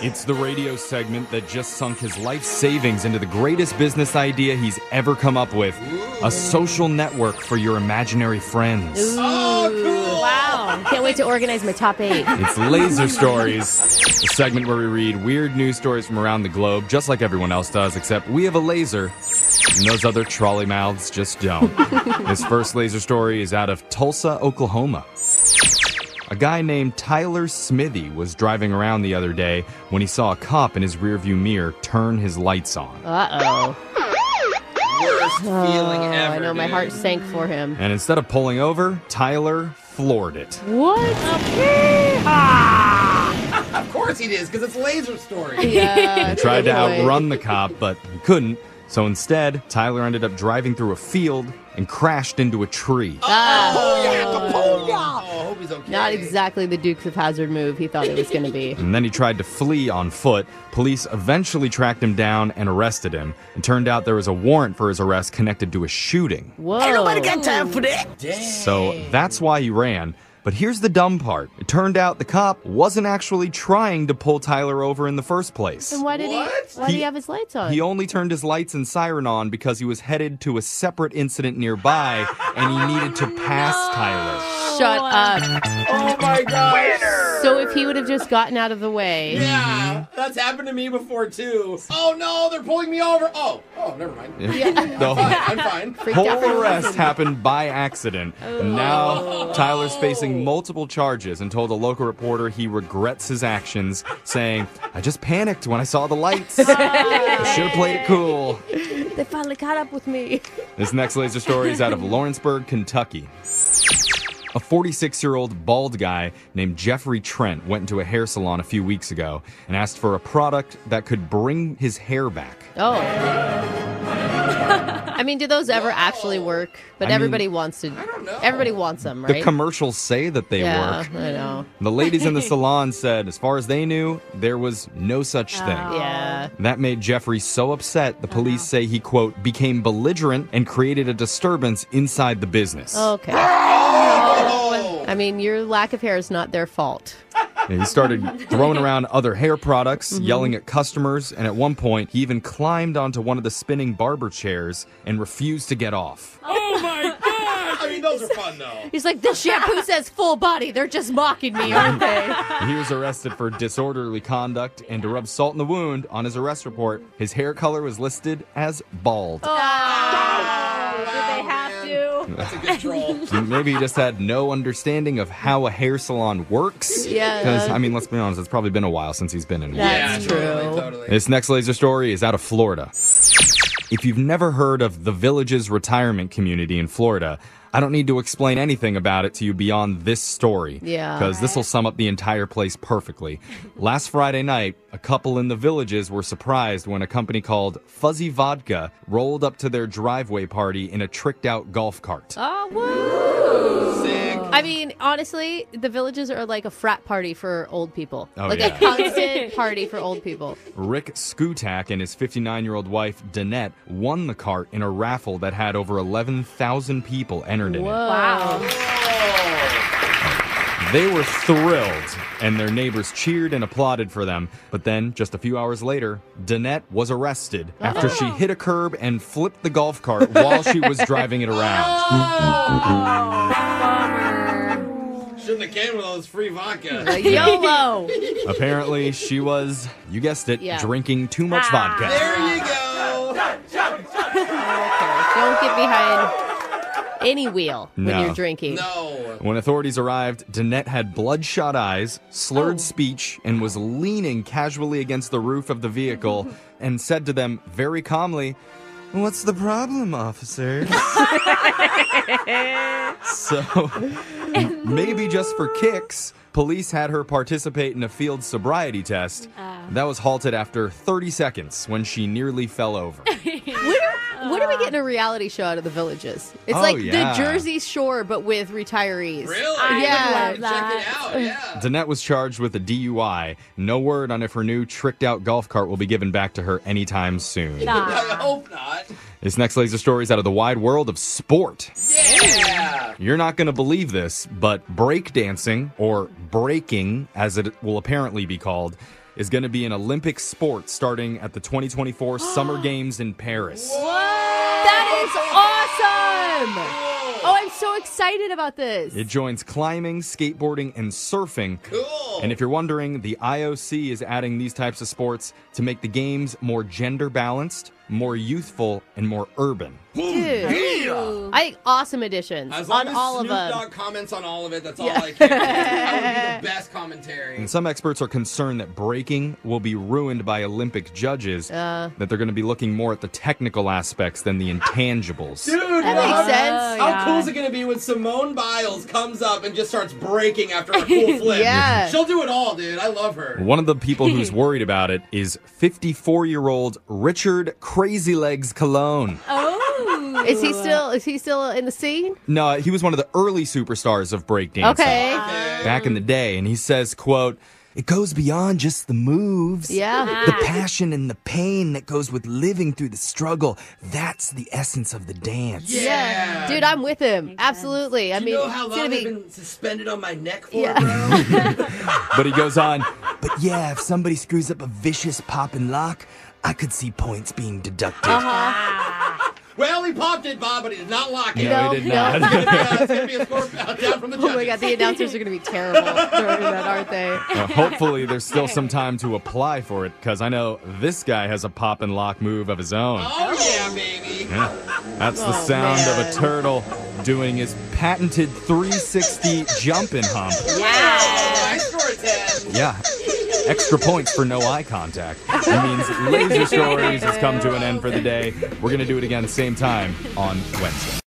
It's the radio segment that just sunk his life savings into the greatest business idea he's ever come up with. A social network for your imaginary friends. Oh, cool. Wow. Can't wait to organize my top 8. It's Laser Stories, the segment where we read weird news stories from around the globe, just like everyone else does, except we have a laser, and those other trolley mouths just don't. This first laser story is out of Tulsa, Oklahoma. A guy named Tyler Smithy was driving around the other day when he saw a cop in his rearview mirror turn his lights on. Uh-oh. Worst feeling ever. I know, my heart sank for him. And instead of pulling over, Tyler floored it. What? Of course he is, because it's Laser Story. Yeah. He tried to outrun the cop, but he couldn't. So instead, Tyler ended up driving through a field and crashed into a tree. Oh, I hope he's okay. Not exactly the Dukes of Hazzard move he thought it was going to be. And then he tried to flee on foot. Police eventually tracked him down and arrested him. It turned out there was a warrant for his arrest connected to a shooting. Whoa. Ain't nobody got time for that. Dang. So that's why he ran. But here's the dumb part. It turned out the cop wasn't actually trying to pull Tyler over in the first place. Then why did he have his lights on? He only turned his lights and siren on because he was headed to a separate incident nearby and he needed to pass Tyler. Shut up. Oh my gosh. So if he would have just gotten out of the way. Yeah, that's happened to me before too. Oh no, they're pulling me over. Oh, never mind. The I'm fine. Freaked out for whole no arrest reason. happened by accident. And now Tyler's facing multiple charges and told a local reporter he regrets his actions, saying, "I just panicked when I saw the lights. I should have played it cool." They finally caught up with me. This next laser story is out of Lawrenceburg, Kentucky. A 46-year-old bald guy named Jeffrey Trent went into a hair salon a few weeks ago and asked for a product that could bring his hair back. Oh. I mean, do those ever actually work? But everybody wants to. don't know. Everybody wants them, right? The commercials say that they yeah, work. I know. The ladies in the salon said, as far as they knew, there was no such thing. Yeah. That made Jeffrey so upset, the police say he, quote, became belligerent and created a disturbance inside the business. Okay. Oh. I mean, your lack of hair is not their fault. And he started throwing around other hair products, yelling at customers, and at one point, he even climbed onto one of the spinning barber chairs and refused to get off. I mean, those are fun though. He's like, the shampoo says full body. They're just mocking me, aren't they? He was arrested for disorderly conduct, and to rub salt in the wound, on his arrest report, his hair color was listed as bald. Did they have to? That's a good troll. Maybe he just had no understanding of how a hair salon works. Yeah. Because, I mean, let's be honest, it's probably been a while since he's been in one. That's yeah, true. Totally. This next laser story is out of Florida. If you've never heard of the Villages retirement community in Florida, I don't need to explain anything about it to you beyond this story. Yeah. Because this will sum up the entire place perfectly. Last Friday night, a couple in the Villages were surprised when a company called Fuzzy Vodka rolled up to their driveway party in a tricked-out golf cart. Oh, woo! Sick. I mean, honestly, the Villages are like a frat party for old people. Oh, like yeah. a constant party for old people. Rick Skutak and his 59-year-old wife, Danette, won the cart in a raffle that had over 11,000 people entered in it. Wow. They were thrilled, and their neighbors cheered and applauded for them. But then, just a few hours later, Danette was arrested after she hit a curb and flipped the golf cart while she was driving it around. Shouldn't have came with all this free vodka. YOLO! Apparently, she was, you guessed it, Yeah. drinking too much vodka. There you go. Don't get behind any wheel when No. you're drinking. No. When authorities arrived, Danette had bloodshot eyes, slurred speech, and was leaning casually against the roof of the vehicle and said to them very calmly, "What's the problem, officers?" So, maybe just for kicks, police had her participate in a field sobriety test. That was halted after 30 seconds when she nearly fell over. When are we getting a reality show out of the Villages? It's Oh, like yeah. the Jersey Shore, but with retirees. Really? Yeah. Check it out. Yeah. Danette was charged with a DUI. No word on if her new tricked-out golf cart will be given back to her anytime soon. I hope not. This next laser story is out of the wide world of sport. Yeah. You're not going to believe this, but breakdancing, or breaking as it will apparently be called, is going to be an Olympic sport starting at the 2024 Summer Games in Paris. That is awesome! Oh, I'm so excited about this. It joins climbing, skateboarding, and surfing. Cool. And if you're wondering, the IOC is adding these types of sports to make the games more gender balanced, more youthful, and more urban. Dude, I think awesome additions As long on as all Snoop of them. Dogg comments on all of it, that's all I care. That would be the best commentary. And some experts are concerned that breaking will be ruined by Olympic judges, that they're going to be looking more at the technical aspects than the intangibles. Dude, That makes sense. How cool is it going to be when Simone Biles comes up and just starts breaking after a cool flip? Yeah. She'll do it all, dude. I love her. One of the people who's worried about it is 54-year-old Richard Crazy Legs Cologne. Is he still in the scene? No, he was one of the early superstars of breakdancing. Okay. Back in the day, and he says, quote, "It goes beyond just the moves. Yeah. The passion and the pain that goes with living through the struggle, that's the essence of the dance." Yeah. Dude, I'm with him. Absolutely. I Do mean, you know how it's long gonna I've be. been suspended on my neck for, Yeah. bro? But he goes on, "But yeah, if somebody screws up a vicious pop and lock, I could see points being deducted." Well, he popped it, Bob, but he did not lock it. No, he did not. It's going to be a score down from the judges. Oh my god, the announcers are going to be terrible during that, aren't they? Hopefully, there's still some time to apply for it, because I know this guy has a pop and lock move of his own. Oh, yeah, baby. Yeah. That's the sound of a turtle doing his patented 360 jump and hump. Wow. I score a 10. Yeah. Extra points for no eye contact. That means Laser Stories has come to an end for the day. We're going to do it again same time on Wednesday.